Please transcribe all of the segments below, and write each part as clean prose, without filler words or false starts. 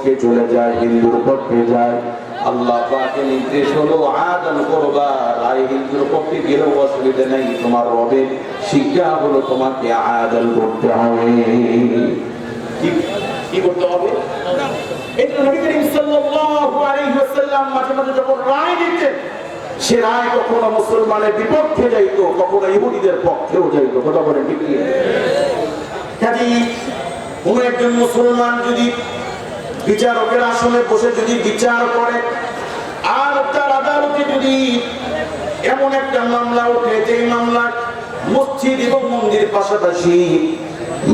পক্ষে চলে যায়, হিন্দুর পক্ষে যায়। আল্লাহ পাকের নির্দেশ হলো আদল করবা, আর হিন্দুর পক্ষে গেলেও অসুবিধা নেই, তোমার রবের শিক্ষা হলো তোমাকে আদল করতে হবে। কি করতে হবে? এই জন্য নবী করিম সাল্লাল্লাহু আলাইহি ওয়াসাল্লাম মাঝে মাঝে যখন রায় দিতেন, সে রায় কখনো মুসলমানের বিপক্ষে যাইতো, কখনো ইহুদিদের পক্ষেও যাইতো। কথা বলে ঠিক কি? কাজেই কোন একজন মুসলমান যদি বিচারকের আসনে বসে যদি বিচার করে, আর তার আদালতে যদি এমন একটা মামলা ওঠে যে মামলা মসজিদ এবং মন্দির পাশাপাশি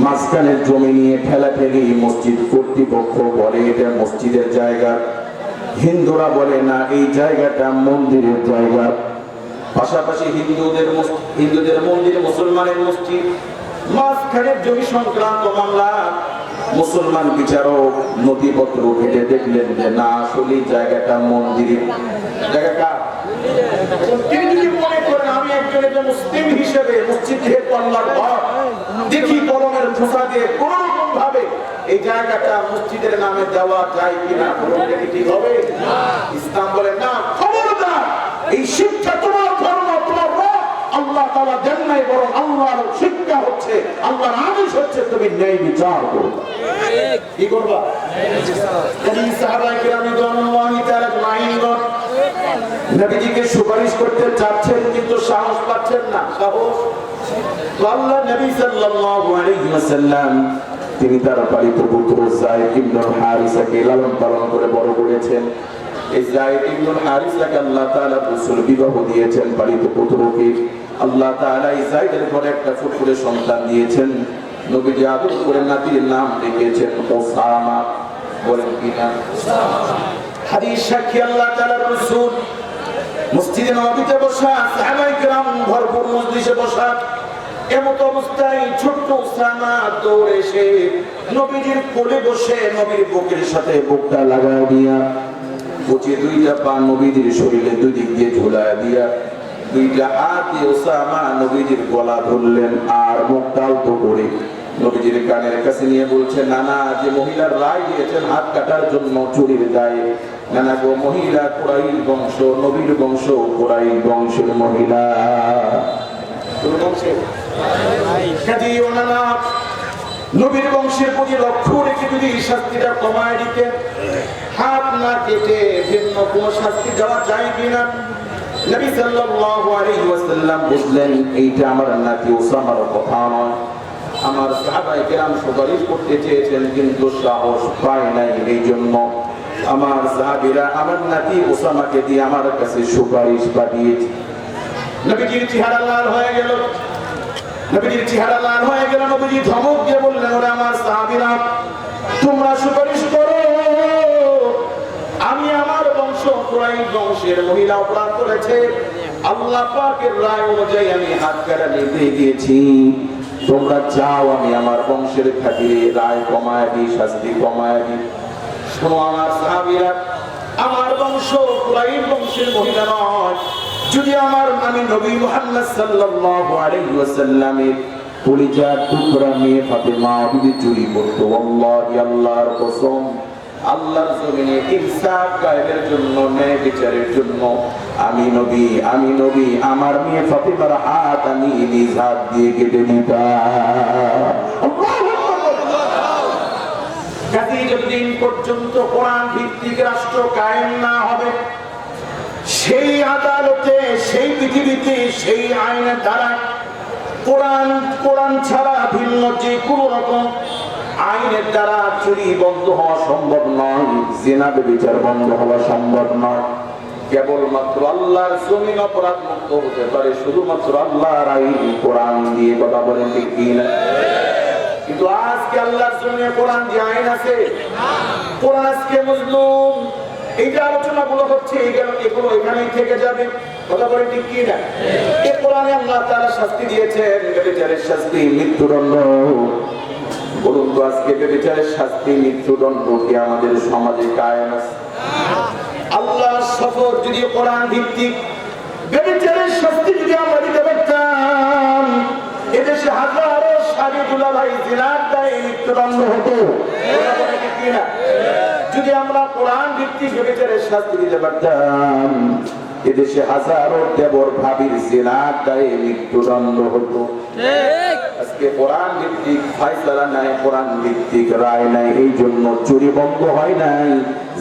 মাঝখানের জমি নিয়ে ঠেলাঠেলি, মসজিদ কর্তৃপক্ষ বলে এটা মসজিদের জায়গা, হিন্দুরা বলে না এই জায়গাটা মন্দিরের জায়গা, পাশাপাশি হিন্দুদের মন্দির, মুসলমানের মসজিদ, মাঝখানের জমি সংক্রান্ত মামলা, মুসলমান বিচারক নথিপত্র ঘেটে দেখলেন যে না আসলে জায়গাটা মন্দিরের জায়গাটা। তিনি যদি মনে করেন আমি একজন মুসলিম হিসেবে মসজিদ যেহেতু আল্লাহর ঘর, দেখি কলমের খোসা দিয়ে কোন রকম ভাবে এই জায়গাটা মসজিদের নামে দেওয়া যায় কিনা, ঠিক হবে? ইসলাম বলে না, খবরদার, এই শিক্ষা তোমার ধর্ম, তোমার আল্লাহ তাআলা দেন নাই, বরং আল্লাহর শিক্ষা হচ্ছে, আল্লাহর আদেশ হচ্ছে তুমি ন্যায় বিচার করো। কি করবা? সাহাবায়ে কেরাম রাদিয়াল্লাহু তাআলা আজমাইন নবীজিকে সুপারিশ করতে চাচ্ছেন কিন্তু সাহস পাচ্ছেন না। সাহস আল্লাহ নবী সাল্লাল্লাহু আলাইহি ওয়াসাল্লাম তিনি তার পালিত পুত্র যায়েদ ইবনে হারিসাকে লালন পালন করে বড় করেছেন। এই যায়েদ ইবনে হারিসাকে আল্লাহ তাআলা রাসূল বিবাহ দিয়েছেন, পালিত পুত্রকে আল্লাহ তাআলা এই যায়েদের ঘরে একটা ফুটফুটে সন্তান দিয়েছেন। নবীজি আদর করে নাতির নাম রেখেছেন ওসামা। বলেন কি নাম? হাদিস সাক্ষী আল্লাহ তাআলার রাসূল মসজিদে নববীতে বসা, সাহাবায়ে কেরাম ভরপুর মজলিসে বসা, এমত অবস্থায় ছোট্ট ওসামা দৌড়ে এসে নবীজির কোলে বসে নবীর বুকের সাথে বুকটা লাগায় দিয়া, বুকে দুইটা পা নবীজির শরীরে দুই দিক দিয়ে ঝুলায় দিয়া, দুইটা হাত দিয়ে ওসামা নবীজির গলা ধরলেন আর মুখটা আলতো করে নবীজির কানের কাছে নিয়ে বলছে, নানা যে মহিলার রায় দিয়েছেন হাত কাটার জন্য চুরির দায়ে, নানা গো মহিলা কুরাইশ বংশ, নবীর বংশ কুরাইশ বংশের মহিলা, নবীর বংশের প্রতি লক্ষ্য রেখে যদি শাস্তিটা কমায় দিতে, হাত না কেটে ভিন্ন কোন শাস্তি দেওয়া যায় কিনা। নবী সাল্লাল্লাহু আলাইহি ওয়াসাল্লাম বুঝলেন এইটা আমার নাতি ওসামার কথা নয়। আমার সাহাবায়ে কেরাম সুপারিশ করতে চেয়েছেন কিন্তু সাহস পায় নাই, এই জন্য আমার সাহাবীরা আমার নাতি ওসামাকে দিয়ে আমার কাছে সুপারিশ পাঠিয়েছে। নবীজির চেহারা লাল হয়ে গেল, নবীজির চেহারা লাল হয়ে গেল। নবীজি ধমক দিয়ে বললেন, ওরে আমার সাহাবীরা, তোমরা সুপারিশ করো, আমি আমার বংশ কুরাইশ বংশের মহিলা অপরাধ করেছে, আল্লাহ পাকের রায় অনুযায়ী আমি হাত কাটা নিতে গিয়েছি, তোমরা চাও আমি আমার বংশের খাতিরে রায় কমায় দিই, শাস্তি কমায় দিই। শোনো আমার সাহাবীরা, আমার বংশ কুরাইশ বংশের মহিলা নয়, যদি আমি নবী মুহাম্মদ সাল্লাল্লাহু আলাইহি ওয়াসাল্লামের কলিজার টুকরা মেয়ে ফাতেমা যদি চুরি করতো, আল্লাহি আল্লাহর কসম, আল্লাহর জমিনে ইনসাফ কায়েমের জন্য, ন্যায় বিচারের জন্য আমি নবী আমার মেয়ে ফাতেমার হাত আমি নিজ হাত দিয়ে কেটে দিতাম। কাজেই যতদিন পর্যন্ত কোরআন ভিত্তিক রাষ্ট্র কায়েম না হবে, সেই আদালতে, সেই পৃথিবীতে, সেই আইনের দ্বারা কোরআন ছাড়া ভিন্ন যে কোনো রকম আইনের দ্বারা চুরি বন্ধ হওয়া সম্ভব নয়, জিনা ব্যভিচার বন্ধ হওয়া সম্ভব নয়। কেবলমাত্র আল্লাহর জমিন অপরাধ মুক্ত হতে পারে শুধুমাত্র আল্লাহর আইন কোরআন দিয়ে। কথা বলেন ঠিক কিনা? কিন্তু আজকে আল্লাহর জমিনে কোরআন দিয়ে আইন আছে? কোরআন আজকে মজলুম। এই যে আলোচনাগুলো হচ্ছে এগুলো এখানেই থেকে যাবে। কথা বলেন ঠিক কিনা? এই কোরআনে আল্লাহ তাআলা শাস্তি দিয়েছেন, ব্যভিচারের শাস্তি মৃত্যুদণ্ড। বলুন তো আজকে ব্যভিচারের শাস্তি মৃত্যুদণ্ড কি আমাদের সমাজে কায়েম আছে? আল্লাহর শপথ, যদি কোরআন ভিত্তিক ব্যভিচারের শাস্তি যদি আমরা দিতে পারতাম, এদেশে হাজারো শাদী দুলাভাই জিনার দায়ে মৃত্যুদণ্ড হতো। যদি আমরা কোরআন ভিত্তিক বিচারের শাস্তি দিতে পারতাম, এদেশে হাজারো দেবর ভাবির জিনার দায়ে মৃত্যুদণ্ড হতো। আজকে কোরআন ভিত্তিক ফায়সালা নাই, কোরআন ভিত্তিক রায় নাই, এই জন্য চুরি বন্ধ হয় নাই,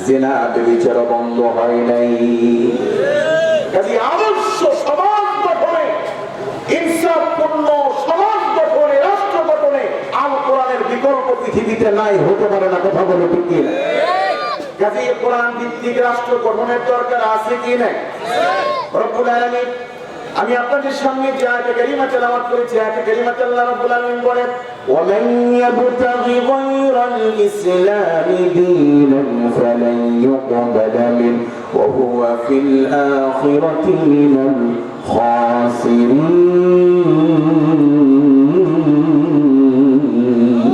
জিনা ব্যভিচার বন্ধ হয় নাই। কাজে আদর্শ সমাজ গঠনে, ইনসাফপূর্ণ সমাজ গঠনে, রাষ্ট্র গঠনে আল কোরআনের বিকল্প পৃথিবীতে নাই, হতে পারে না। কথা বলে ঠিক কি না? কাজে কোরআন ভিত্তিক রাষ্ট্র গঠনের দরকার আছে কি না? রব্বুল আলামিন, আমি আপনাদের সামনে যে আয়াতে কারিমা তেলাওয়াত করেছি, আয়াতে কারিমাতে আল্লাহ রাব্বুল আলামিন বলেন, ওয়া মান ইয়াবতাগি গায়রাল ইসলামি দীনান ফালান ইউকবালা মিন ওয়া হুয়া ফিল আখিরাতি মিনাল খাসিরিন।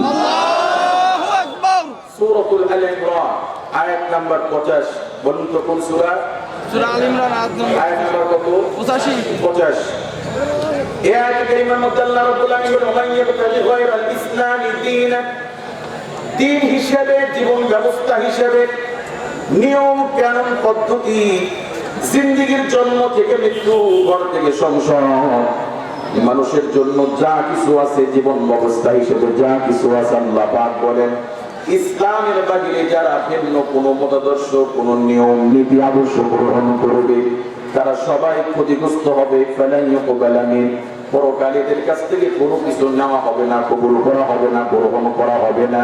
আল্লাহু আকবার। সূরাতুল আল ইমরান আয়াত নাম্বার 50। বলুন তো কোন সূরা? সূরা আল ইমরান আয়াত নাম্বার কত? 85। এই আয়াতে কারিমার মধ্যে আল্লাহ রাব্বুল আলামিন বলেন, ওয়া মান ইয়াবতাগি গায়রাল ইসলামি দীনান, দিন হিসেবে, জীবন ব্যবস্থা হিসেবে, নিয়ম কানুন পদ্ধতি, জিন্দেগীর জন্ম থেকে মৃত্যু, ঘর থেকে সংসার, মানুষের জন্য যা কিছু আছে জীবন ব্যবস্থা হিসেবে যা কিছু আছে, আল্লাহ পাক বলেন ইসলামের বাহিরে যারা ভিন্ন কোনো মতাদর্শ, কোনো নিয়ম নীতি আদর্শ গ্রহণ করবে, তারা সবাই ক্ষতিগ্রস্ত হবে। পরকালে এদের কাছ থেকে কোনো কিছু নেওয়া হবে না, কবুল করা হবে না, গ্রহণ করা হবে না।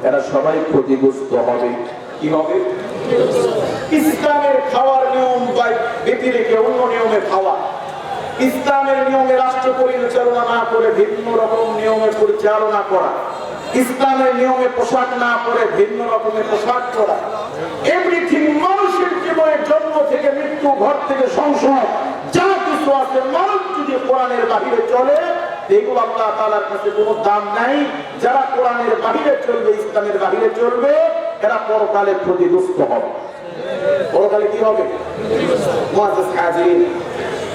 এরা সবাই ক্ষতিগ্রস্ত হবে। কি হবে? ইসলামের খাওয়ার নিয়ম ব্যতি রেখে অন্য নিয়মে খাওয়া, ইসলামের নিয়মে রাষ্ট্র পরিচালনা না করে ভিন্ন রকম নিয়মে পরিচালনা করা, ইসলামের নিয়মে পোশাক না করে ভিন্ন রকমের পোশাক করা, এভরিথিং মানুষের জীবনের জন্ম থেকে মৃত্যু, ঘর থেকে সংসার, যা কিছু আছে, মানুষ যদি কোরআনের বাহিরে চলে, এগুলো আল্লাহ তাআলার কাছে কোনো দাম নাই। যারা কোরআনের বাহিরে চলবে, ইসলামের বাহিরে চলবে, এরা পরকালে ক্ষতিগ্রস্ত হবে। পরকালে কি হবে? মুআজ্জাজ হাজিরিন,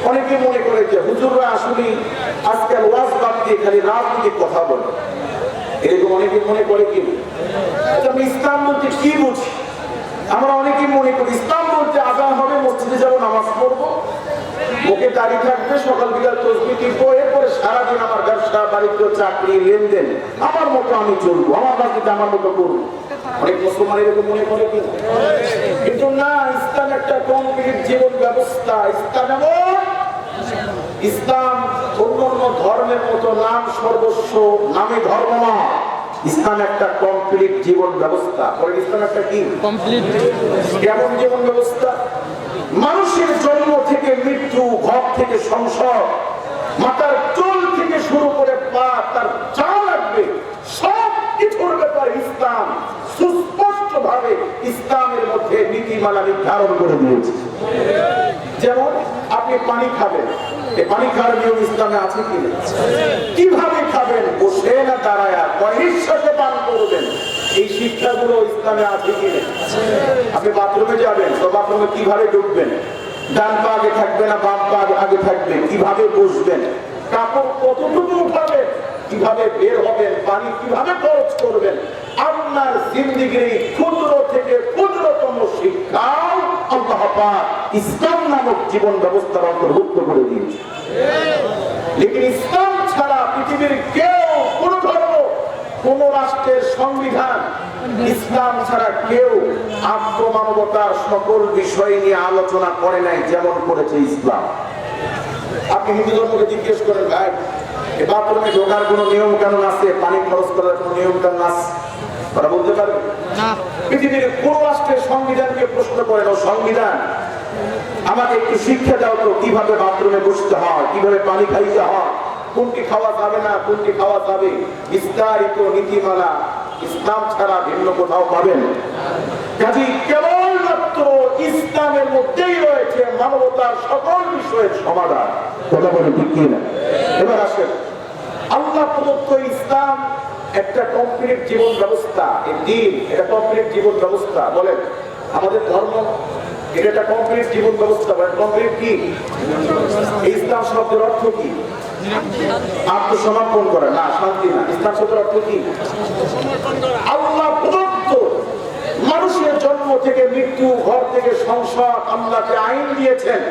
অনেকে মনে করে যে হুজুররা আসলে আজকাল ওয়াজ বাদ দিয়ে খালি রাজনৈতিক কথা বলে, এরকম অনেকে মনে করে। কি আমি ইসলাম বলতে কি বুঝি? আমরা অনেকে মনে করি ইসলাম বলতে আযান হবে, মসজিদে যাবো, নামাজ পড়বো, মুখে দাড়ি থাকবে, সকাল বিকাল তাসবিহ দিব, এরপরে সারাদিন আমার ব্যবসা বাণিজ্য চাকরি লেনদেন আমার মতো আমি চলবো, আমার বাড়িতে আমার মতো করবো। অনেক মুসলমান এরকম মনে করে। কিন্তু না, ইসলাম একটা কমপ্লিট জীবন ব্যবস্থা। ইসলাম অন্য ধর্মের মতো নাম সর্বস্ব, নামে ধর্ম না। ইসলাম একটা কমপ্লিট জীবন ব্যবস্থা। ইসলাম একটা কি কমপ্লিট কেমন জীবন ব্যবস্থা? মানুষের জন্ম থেকে মৃত্যু, ঘর থেকে সংসার, মাথার চুল থেকে শুরু করে পা, তার যা লাগবে সব কিছুর ব্যাপারে ইসলাম সুস্পষ্ট ভাবে ইসলামের মধ্যে নীতিমালা নির্ধারণ করে দিয়েছে। যেমন আপনি পানি খাবেন, এই পানি খাওয়ার নিয়ম ইসলামে আছে কি? কিভাবে খাবেন, বসে না দাঁড়ায়, কয় নিঃশ্বাসে পান করবেন, এই শিক্ষাগুলো ইসলামে আছে কি? আপনি বাথরুমে যাবেন তো বাথরুমে কিভাবে ঢুকবেন, ডান পা আগে থাকবে না বাম পা আগে থাকবে, কিভাবে বসবেন, কাপড় কতটুকু উঠাবেন, কিভাবে বের হবেন, পানি কিভাবে খরচ করবেন, আপনার জিন্দেগির ক্ষুদ্র থেকে ক্ষুদ্রতম শিক্ষাও আল্লাহ পাক ইসলাম নামক জীবন ব্যবস্থার অন্তর্ভুক্ত করে দিয়েছে। লেকিন ইসলাম ছাড়া পৃথিবীর কেউ, কোন ধর্ম, কোন রাষ্ট্রের সংবিধান, ইসলাম ছাড়া কেউ আত্মমানবতার সকল বিষয় নিয়ে আলোচনা করে নাই যেমন করেছে ইসলাম। আপনি হিন্দু ধর্মকে জিজ্ঞেস করেন, ভাই বাথরুমে ঢোকার কোন নিয়ম কানুন আছে, পানি খরচ করার কোন নিয়ম কানুন আছে? ওরা বলতে পারবে না। পৃথিবীর কোন রাষ্ট্রের সংবিধানকে প্রশ্ন করেন, ও সংবিধান আমাকে একটু শিক্ষা দাও তো, কিভাবে বাথরুমে বসতে হয়, কিভাবে পানি খাইতে হয়, কোনটি খাওয়া যাবে না, কোনটি খাওয়া যাবে, বিস্তারিত নীতিমালা ইসলাম ছাড়া ভিন্ন কোথাও পাবেন। কাজেই কেবলমাত্র ইসলামের মধ্যেই রয়েছে মানবতার সকল বিষয়ের সমাধান। কথা বলে ঠিক কি না? এবার আসেন, আল্লাহ প্রদত্ত ইসলাম একটা কমপ্লিট জীবন ব্যবস্থা। এই দিন এটা কমপ্লিট জীবন ব্যবস্থা। বলেন আমাদের ধর্ম এটা একটা কমপ্লিট জীবন ব্যবস্থা। বলেন কমপ্লিট কি? ইসলাম শব্দের অর্থ কি? আত্মসমর্পণ করা না, শান্তি না। ইসলাম শব্দের অর্থ কি? আল্লাহ প্রদত্ত মানুষের জন্ম থেকে মৃত্যু, ঘর থেকে সংসার, আল্লাহকে আইন দিয়েছেন।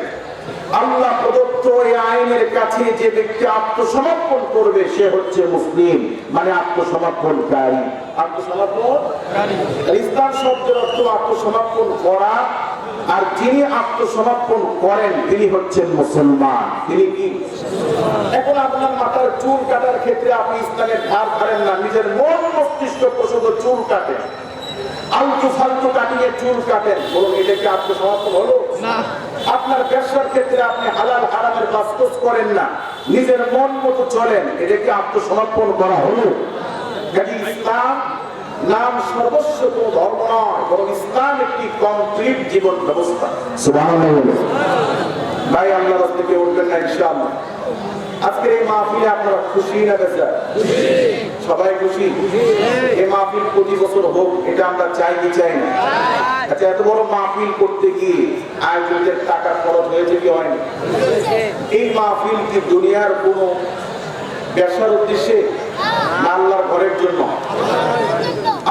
আল্লাহ প্রদত্ত এই আইনের কাছে যে ব্যক্তি আত্মসমর্পণ করবে সে হচ্ছে মুসলিম, মানে আত্মসমর্পণকারী। আত্মসমর্পণকারী, ইসলাম শব্দের অর্থ আত্মসমর্পণ করা। আর যিনি আত্মসমর্পণ করেন তিনি হচ্ছেন মুসলমান। তিনি কি? এখন আপনার মাথার চুল কাটার ক্ষেত্রে আপনি ইসলামের ধার ধারেন না, নিজের মন মস্তিষ্ক প্রসঙ্গ চুল কাটেন, আলতু ফালতু কাটিয়ে চুল কাটেন, বলুন এটা কি আত্মসমর্পণ হলো? না। আপনার ব্যবসার ক্ষেত্রে আপনি হালাল হারামের বাস্তব করেন না, নিজের মন মতো চলেন, এটা কি আত্মসমর্পণ করা হলো? ইসলাম নাম সর্বস্ব কোন ধর্ম নয়, বরং ইসলাম একটি কমপ্লিট জীবন ব্যবস্থা। সুবহানাল্লাহ। ভাই আল্লাহর রাস্তায় কেউ উঠবেন না ইনশাআল্লাহ। আজকের এই মাহফিলে আপনারা খুশি না বেজার? সবাই খুশি? এই মাহফিল প্রতি বছর হোক, এটা আমরা চাই কি চাই না? আচ্ছা, এত বড় মাহফিল করতে গিয়ে আয়োজকদের টাকা খরচ হয়েছে কি হয়নি? এই মাহফিল কি দুনিয়ার কোনো ব্যবসার উদ্দেশ্যে না আল্লাহর ঘরের জন্য?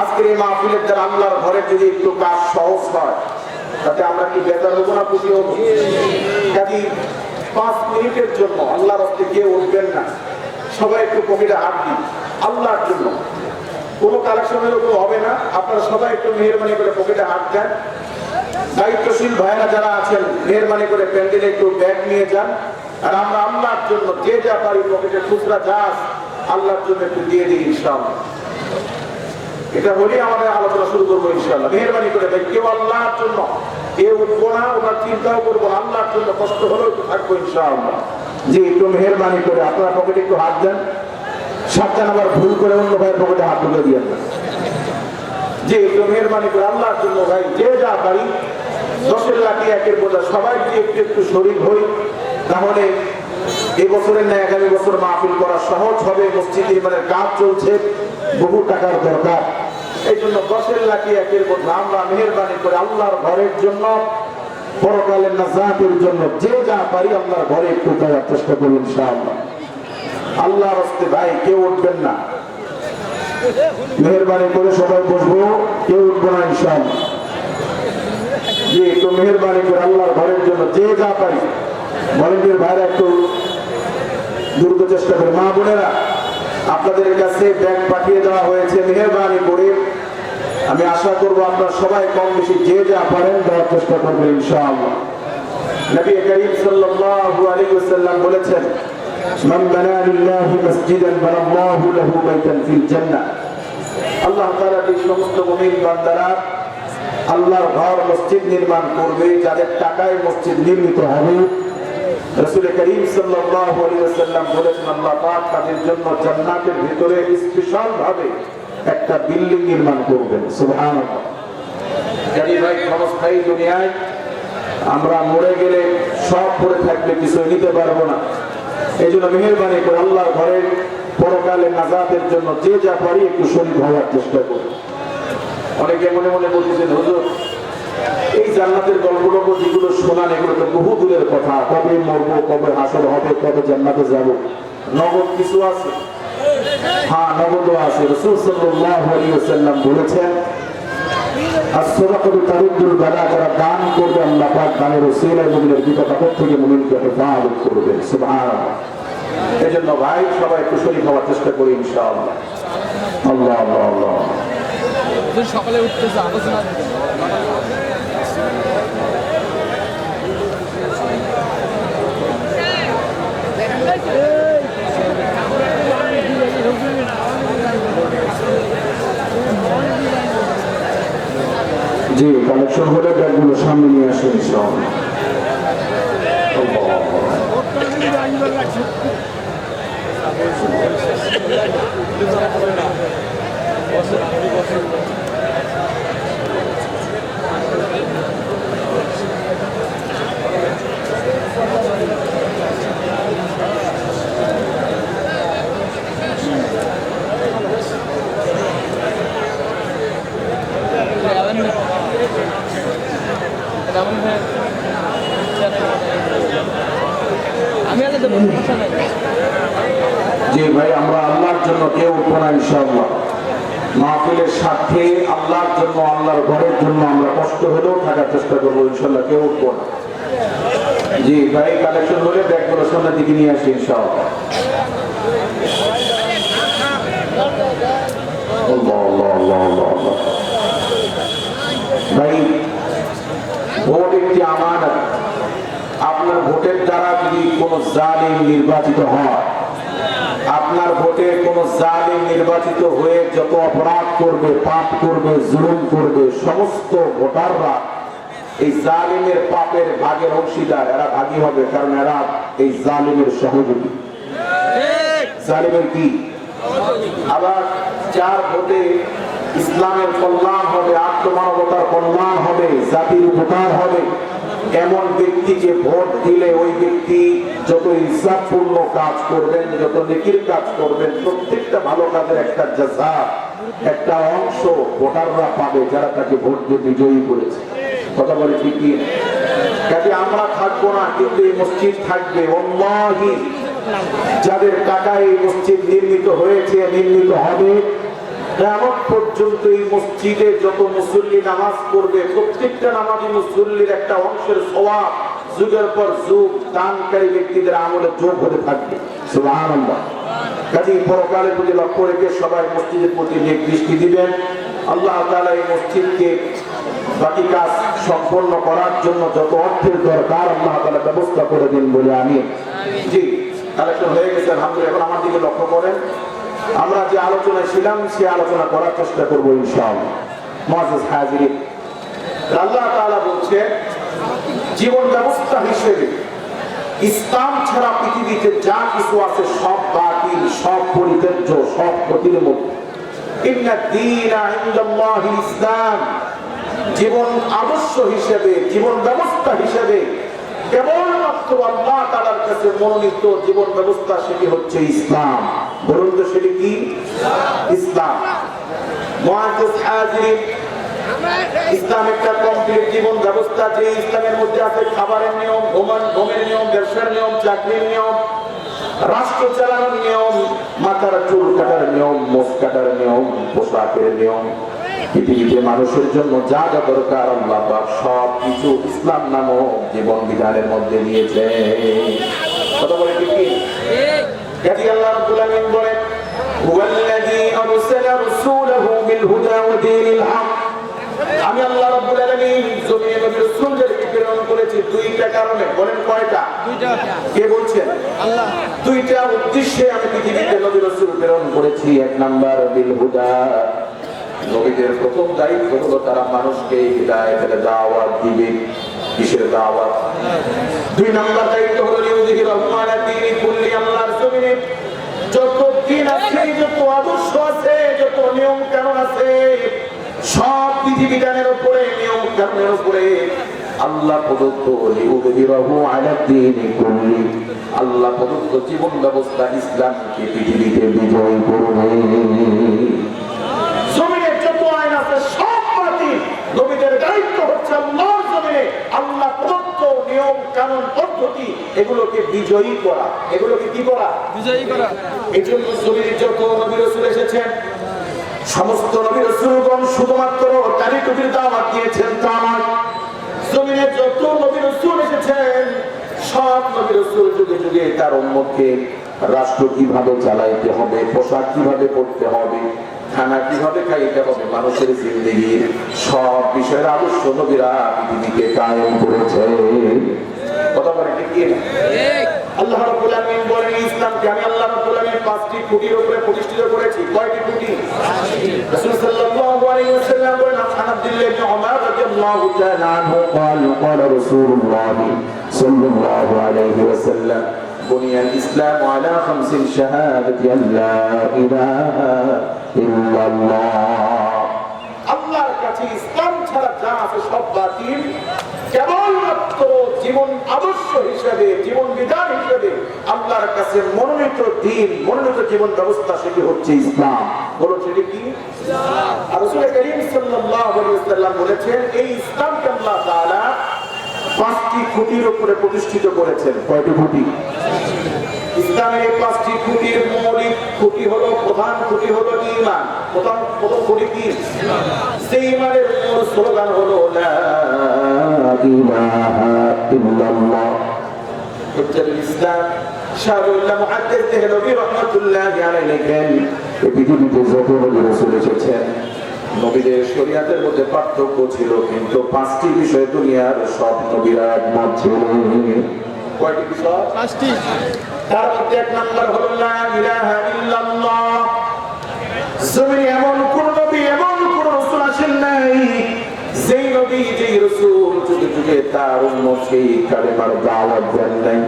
আজকের এই মাহফিলের দ্বারা আল্লাহর ঘরে যদি একটু কাজ সহজ হয় তাতে আমরা কি বেজার হবো না খুশি হবো? কাজী 5 মিনিটের জন্য আল্লাহর রাস্তায় কেউ উঠবেন না, সবাই একটু পকেটে হাত দিন আল্লাহর জন্য। কোনো কালেকশনের উপর হবে না, আপনারা সবাই একটু মেহরবানি করে পকেটে হাত দেন। দায়িত্বশীল ভাইরা যারা আছেন মেহরবানি করে প্যান্ডেলে একটু ব্যাগ নিয়ে যান। আর আমরা আল্লাহর জন্য যে যা পারি পকেটে খুচরা যা আল্লাহর জন্য একটু দিয়ে দিই ইনশাআল্লাহ। এটা হলে আমাদের আলোচনা শুরু করবো ইনশাআল্লাহ। মেহরবানি করে ভাই, কেউ আল্লাহর জন্য কেউ উঠবো না, ওনার চিন্তাও করবো, আল্লাহর জন্য কষ্ট হলেও একটু থাকবো ইনশাআল্লাহ। জি, একটু মেহরবানি করে আপনারা পকেটে একটু হাত দেন। সাবধান, আবার ভুল করে অন্য ভাইয়ের পকেটে হাত ঢুকে দিয়ে না। জি, একটু মেহরবানি করে আল্লাহর জন্য ভাই যে যা পারি 10 লাখ একের বোঝা সবাই যদি একটু একটু শরীর হই, তাহলে এই বছরের না আগামী বছর মাহফিল করা সহজ হবে। মসজিদ নির্মাণের কাজ চলছে, বহু টাকার দরকার। এই জন্য 10 লাখ একের বোঝা আমরা মেহরবানি করে আল্লাহর ঘরের জন্য, পরকালের নাজাতের জন্য যে যা পারি আল্লাহর ঘরে একটু দেওয়ার চেষ্টা করি ইনশাআল্লাহ। আল্লাহর রাস্তে ভাই কেউ উঠবেন না, মেহরবানি করে সবাই বসবো, কেউ উঠবো না ইনশাআল্লাহ। জি, একটু মেহরবানি করে আল্লাহর ঘরের জন্য যে যা পারি ভলেন্টিয়ার ভাইরা একটু দ্রুত চেষ্টা করে। মা বোনেরা, আপনাদের কাছে ব্যাগ পাঠিয়ে দেওয়া হয়েছে, মেহরবানি করে আমি আশা করবো আপনারা সবাই কম বেশি যে যা পারেন দেওয়ার চেষ্টা করবেন ইনশাআল্লাহ। নবী করিম সাল্লাল্লাহু আলাইহি ওয়াসাল্লাম বলেছেন, মান বানা লিল্লাহি মাসজিদান বানাল্লাহু লাহু বাইতান ফিল জান্নাহ। আল্লাহ তাআলা এই সমস্ত মুমিন বান্দারা আল্লাহর ঘর মসজিদ নির্মাণ করবে, যাদের টাকায় মসজিদ নির্মিত হবে। রাসূল করিম সাল্লাল্লাহু আলাইহি ওয়াসাল্লাম বলেছেন, আল্লাহ পাক তাদের জন্য জান্নাতের ভিতরে স্পেশাল ভাবে একটা বিল্ডিং নির্মাণ করবেন। সুবহানাল্লাহ। জানি ভাই, ক্ষমতাই দুনিয়ায় আমরা মরে গেলে সব পড়ে থাকলে কিছু নিতে পারবো না। এই জন্য মেহরবানি করে আল্লাহর ঘরের পরকালে নাজাতের জন্য যে যা পারি একটু শরীর হওয়ার চেষ্টা করি। অনেকে মনে মনে বলতেছেন, হুজুর এই জান্নাতের গল্পটল্প যেগুলো শোনান এগুলো তো বহু দূরের কথা, কবে মরবো, কবে হাসর হবে, কবে জান্নাতে যাব, নগদ কিছু আছে? হ্যাঁ, নগদও আছে। রাসূল সাল্লাল্লাহু আলাইহি ওয়াসাল্লাম বলেছেন, as-sadaqatu taruddul bala, যারা দান করবে আল্লাহ পাক দানের ওসিলায় মুমিনের বিপদ আপদ থেকে মুমিনকে হেফাজত করবে। সুবহানাল্লাহ। এজন্য ভাই সবাই একটু শরীর হওয়ার চেষ্টা করি ইনশাআল্লাহ। আল্লাহ আল্লাহ আল্লাহ। সকালে উঠতেছে আলোচনা জি, কালেকশন হলে ব্যাগগুলো সামনে নিয়ে আসেন ইনশাআল্লাহ। জি ভাই, আমরা আল্লাহর জন্য কেউ উঠবো না ইনশাআল্লাহ। মাহফিলের সাথে আল্লাহর জন্য, আল্লাহর ঘরের জন্য আমরা কষ্ট হলেও থাকার চেষ্টা করবো, ইনশাল্লাহ কেউ উঠবো না। জি ভাই, কালেকশন হলে ব্যাগগুলো সামনের দিকে নিয়ে আসি ইনশাআল্লাহ। ভাই, ভোট একটি আমানত। আপনার ভোটের দ্বারা যদি কোন জালিম নির্বাচিত হয়, আপনার ভোটে কোন জালিম নির্বাচিত হয়ে যত অপরাধ করবে, পাপ করবে, জুলুম করবে, সমস্ত ভোটাররা এই জালিমের পাপের ভাগের অংশীদার, এরা ভাগী হবে, কারণ এরা এই জালিমের সহযোগী। জালিমের কি? আবার যার ভোটে ইসলামের কল্যাণ হবে, আত্মমানবতার কল্যাণ হবে, জাতির উপকার হবে, এমন ব্যক্তিকে ভোট দিলে ওই ব্যক্তি যত ইনসাফপূর্ণ কাজ করবেন, যত নেকির কাজ করবেন, প্রত্যেকটা ভালো কাজের একটা জাযা, একটা অংশ ভোটাররা পাবে যারা তাকে ভোট দিয়ে বিজয়ী করেছে। কথা বলে ঠিক কি? কাজে আমরা থাকবো না, কিন্তু এই মসজিদ থাকবে। ওয়াল্লাহি, যাদের টাকায় এই মসজিদ নির্মিত হয়েছে, নির্মিত হবে, কিয়ামত পর্যন্ত এই মসজিদে যত মুসল্লি নামাজ পড়বে, প্রত্যেকটা নামাজি মুসল্লির একটা অংশের সওয়াব যুগের পর যুগ দানকারী ব্যক্তিদের আমলে যোগ হতে থাকবে। সুবহানাল্লাহ। কাজেই পরকালের প্রতি লক্ষ্য রেখে সবাই মসজিদের প্রতি নেক দৃষ্টি দিবেন। আল্লাহ তাআলা এই মসজিদকে বাকি কাজ সম্পন্ন করার জন্য যত অর্থের দরকার আল্লাহ তাআলা ব্যবস্থা করে দিন বলে আমি। জি, কালেকশন হয়ে গেছে আলহামদুলিল্লাহ। এখন আমার দিকে লক্ষ্য করেন, আমরা যে আলোচনায় ছিলাম সে আলোচনা করার চেষ্টা করবো ইনশাআল্লাহ। মুআজ্জাজ হাজিরিন, আল্লাহ তাআলা বলছে জীবন ব্যবস্থা হিসেবে ইসলাম ছাড়া পৃথিবীতে যা কিছু আছে সব বাতিল, সব পরিত্যাজ্য, সব ক্ষতির মধ্যে। ইন্নাদ দীনা ইনদাল্লাহিল ইসলাম, জীবন আদর্শ হিসেবে, জীবন ব্যবস্থা হিসেবে কেবলমাত্র আল্লাহ তাআলার কাছে মনোনীত জীবন ব্যবস্থা, সেটি হচ্ছে ইসলাম। বলুন তো সেটি কি? ইসলাম। মুআজ্জাজ হাজিরিন, ইসলাম একটা কমপ্লিট জীবন ব্যবস্থা, যে ইসলামের মধ্যে আছে খাবারের নিয়ম, ঘুমের নিয়ম, ব্যবসার নিয়ম, চাকরির নিয়ম, রাষ্ট্র চালানোর নিয়ম, মাথার চুল কাটার নিয়ম, মুখ কাটার নিয়ম, পোশাকের নিয়ম, পৃথিবীতে মানুষের জন্য যা যা দরকার আল্লাহ পাক সব কিছু ইসলাম নামক জীবন বিধানের মধ্যে নিয়েছে। কথা বলে কি? কাজী আল্লাহ রাব্বুল আলামিন বলেন, হুয়াল্লাযী আরসালা রাসূলাহু বিল হুদা ওয়া দীনিল হক। আমি আল্লাহ রাব্বুল আলামিন জমিনে নবী রাসূলদেরকে প্রেরণ করেছি দুইটা কারণে। বলেন কয়টা? দুইটা। কে বলছেন? আল্লাহ। দুইটা উদ্দেশ্যে আমি পৃথিবীতে নবী রাসূল প্রেরণ করেছি। এক নাম্বার বিল হুদা, নবীদের প্রথম দায়িত্ব হলো তারা মানুষকে হিদায়াতের দাওয়াত দিবে। কিসের দাওয়াত? দুই নাম্বার দায়িত্ব হলো লিউযহিরাহু আলা দীনি কুল্লি, আল্লাহর জমিনে যত দিন আছে, যত আদর্শ আছে, যত নিয়ম কানুন আছে, সব বিধিবিধানের উপরে, নিয়ম কানুনের উপরে আল্লাহ প্রদত্ত লিউযহিরাহু আলা দীনি কুল্লি, আল্লাহ প্রদত্ত জীবন ব্যবস্থা ইসলামকে পৃথিবীতে বিজয় করবে। জমিনে যত আইন আছে সব বাতিল। নবীদের দায়িত্ব হচ্ছে আল্লাহর জমিনে আল্লাহ প্রদত্ত নিয়ম কানুন পদ্ধতি এগুলোকে বিজয়ী করা। এগুলোকে কি করা? বিজয়ী করা। এই জন্য জমিনে যত নবী রাসূল এসেছেন, সমস্ত নবী রাসূলগণ শুধুমাত্র দাড়ি টুপির দাওয়াত দিয়েছেন তা নয়। জমিনে যত নবী রাসূল এসেছেন, সব নবী রাসূল যুগে যুগে তার উম্মতকে রাষ্ট্র কিভাবে চালাইতে হবে, পোশাক কিভাবে পরতে হবে, খানা কিভাবে খাইতে হবে, মানুষের জিন্দেগির সব বিষয়ের আদর্শ নবীরা পৃথিবীকে কায়েম করেছে। কথা বলে ঠিক কি? আল্লাহ রাব্বুল আলামিন বলেন, ইসলামকে আমি আল্লাহ রাব্বুল আলামিন 5টি খুঁটির উপরে প্রতিষ্ঠিত করেছি। কয়টি খুঁটি? রাসূল সাল্লাল্লাহু আলাইহি ওয়াসাল্লাম বলেন, আব্দুল্লাহ ইবনে উমর রাদিয়াল্লাহু তাআলা আনহু قال رسول الله صلى الله عليه وسلم بني الإسلام على 5 شهادة أن لا إله إلا الله। আল্লাহর কাছে ইসলাম ছাড়া যা আছে সব বাতিল। কেবলমাত্র জীবন আদর্শ হিসেবে, জীবন বিধান হিসেবে আল্লাহর কাছে মনোনীত দিন, মনোনীত জীবন ব্যবস্থা, সেটি হচ্ছে ইসলাম। বলো সেটি কি? ইসলাম। আর রাসূল করিম সাল্লাল্লাহু আলাইহি ওয়াসাল্লাম বলেছেন, এই ইসলামকে আল্লাহ তাআলা 5টি খুঁটির উপরে প্রতিষ্ঠিত করেছেন। কয়টি খুঁটি? ইসলামের এই পাঁচটি খুঁটির মৌলিক খুঁটি হলো, প্রধান খুঁটি হলো ঈমান। প্রথম খুঁটি কি? সেই ঈমানের মূল স্লোগান হলো লা ইলাহা ইল্লাল্লাহ। হুজ্জাতুল ইসলাম শাহরুল্লাহ মুহাদ্দিস দেহলভী রাহমাতুল্লাহি আলাইহি লেখেন, এই পৃথিবীতে যত নবী রাসূল এসেছেন, নবীদের শরীয়তের মধ্যে পার্থক্য ছিল, কিন্তু পাঁচটি বিষয় দুনিয়ার সব নবীরা একমত ছিলেন। কয়টি বিষয়? পাঁচটি। তার মধ্যে এক নাম্বার হলো লা ইলাহা ইল্লাল্লাহ। জমিনে এমন কোন নবী, এমন কোন রাসূল আসেন নাই যেই নবী, যেই রাসূল যুগে যুগে তার উম্মতকে কালেমার দাওয়াত দেন নাই।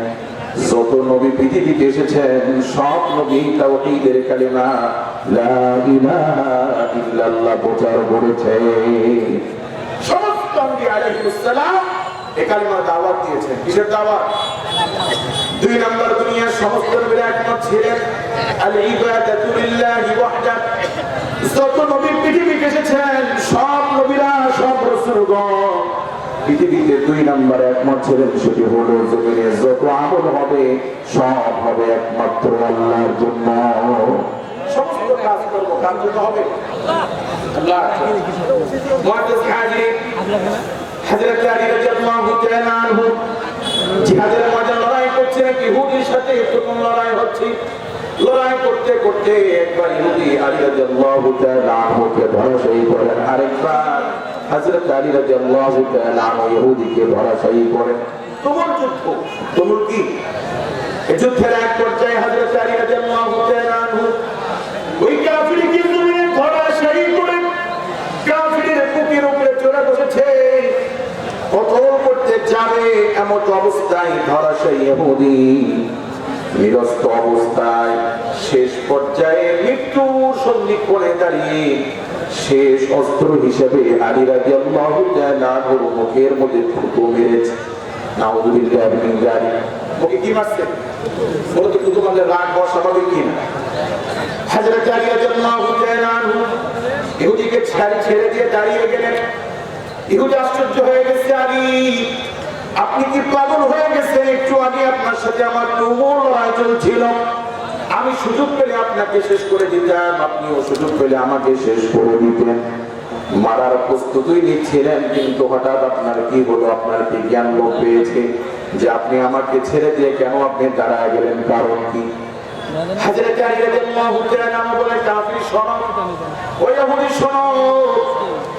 যত নবী পৃথিবীতে এসেছেন, সব নবী তাওহীদের কালেমা লা ইলাহা ইল্লাল্লাহ প্রচার করেছে। সমস্ত আম্বিয়া আলাইহিস সালাম এই কালেমার দাওয়াত দিয়েছেন। কিসের দাওয়াত? দুই নাম্বার, দুনিয়ার সমস্ত নবীরা একমত ছিলেন আল ইবাদাতু লিল্লাহি ওয়াহদা। যত নবী পৃথিবীতে এসেছেন, সব নবীরা, সব রাসূলগণ পৃথিবীতে দুই নাম্বার একমত ছিলেন, সেটি হলো জমিনে যত আমল হবে সব হবে একমাত্র আল্লাহর জন্য। সমস্ত কাজ করব কার জন্য হবে? আল্লাহ। মুআদ্দিস হাজির হযরত আলী রাদিয়াল্লাহু তাআলা আনহু জিহাদের ময়দানে লড়াই করছেন, ইহুদির সাথে এরকম লড়াই হচ্ছে। লড়াই করতে করতে একবার ইহুদি আলী রাদিয়াল্লাহু তাআলা আনহুকে ধরাশায়ী করেন, আরেকবার হযরত আলী রাদিয়াল্লাহু তাআলা আনহু ইহুদিকে ধরাশায়ী করেন। তুমুল যুদ্ধ। তুমুল কি? এই যুদ্ধের এক পর্যায়ে হযরত আলী রাদিয়াল্লাহু তাআলা আনহু ওই কাফিরকে জমিনে ধরাশায়ী করে কাফিরের বুকের উপরে চড়ে বসেছে। কতল করতে যাবে এমন অবস্থায় ধরাশায়ী ইহুদি নিরস্ত অবস্থায় শেষ পর্যায়ে মৃত্যুর সন্ধিক্ষণে দাঁড়িয়ে শেষ অস্ত্র হিসেবে আলী রাদিয়াল্লাহু তাআলা আনহুর মুখের মধ্যে থুতু মেরেছে। নাউযুবিল্লাহি মিন যালিক। মুখে কি মারছে? বলতে থুতু মারলে রাগ হওয়া স্বাভাবিক কি না? হযরত আলী রাদিয়াল্লাহু তাআলা আনহু ইহুদিকে ছেড়ে দিয়ে দাঁড়িয়ে গেলেন। ইহুদি আশ্চর্য হয়ে গেছে, আলী আপনি কি পাগল হয়ে গেছেন? একটু আগে আপনার সাথে আমার তুমুল লড়াই চলছিল, আমি সুযোগ পেলে আপনাকে শেষ করে দিতাম, আপনিও সুযোগ পেলে আমাকে শেষ করে দিতেন। মারার প্রস্তুতি নিচ্ছিলেন, কিন্তু হঠাৎ আপনার কি হলো? আপনার কি জ্ঞান লোপ পেয়েছে যে আপনি আমাকে ছেড়ে দিয়ে কেন আপনি দাঁড়ায় গেলেন? কারণ কি? হযরত আলী রাদিয়াল্লাহু তাআলা আনহু বলে, কাফির শোনো, ওই ইহুদি শোনো,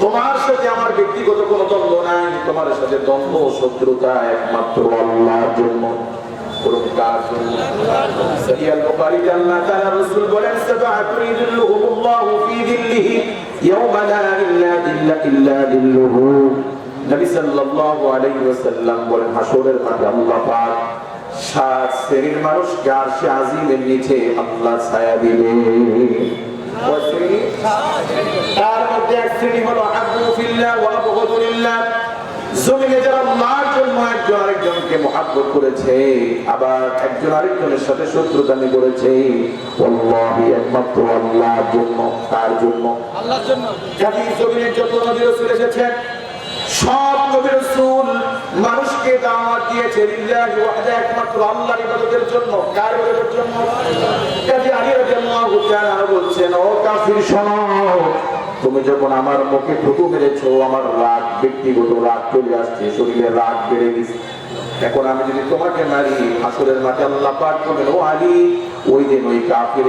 তোমার সাথে আমার ব্যক্তিগত কোনো দ্বন্দ্ব নাই, তোমার সাথে দ্বন্দ্ব শত্রুতা একমাত্র আল্লাহর জন্য। কার জন্য? সহিহ বুখারী আল্লাহ তাআলা রাসূল বলেন, সাবাআতু ইযিল্লুহুমুল্লাহু ফী যিল্লিহি ইয়াওমা লা ইল্লা যিল্লুহু। নবী সাল্লাল্লাহু আলাইহি ওয়াসাল্লাম বলেন, হাসরের মাঠে আল্লাহ পাক 7 শ্রেণীর মানুষকে আরশে আজিমের নিচে আল্লাহ ছায়া দিবেন। তার মধ্যে এক শ্রেণী হলো আবু ফিল্লাহ ওয়া আবগদু লিল্লাহ। জমিনে যারা আল্লাহর জন্য একজন আরেকজনকে মহব্বত করেছে, আবার একজন আরেকজনের সাথে শত্রুতানি করেছে, আল্লাহি একমাত্র আল্লাহর জন্য। তার জন্য, আল্লাহর জন্য। কাজী জমিনে যত নবী রাসূল এসেছেন, সব নবী রাসূল মানুষকে দাওয়াত দিয়েছে লিল্লাহি ওয়াহদা, একমাত্র আল্লাহর ইবাদতের জন্য। কার ইবাদতের জন্য? কাজী আলী রাদিয়াল্লাহু তাআলা বলছেন, ও কাফির শোনো, তুমি যখন আমার মুখে থুতু মেরেছো, আমার রাগ, ব্যক্তিগত রাগ চলে আসছে, শরীরে রাগ বেড়ে গেছে। এখন আমি যদি তোমাকে মারি, হাসরের মাঠে আল্লাহ পাক বলেন, ও আলী, ওই দিন ওই কাফির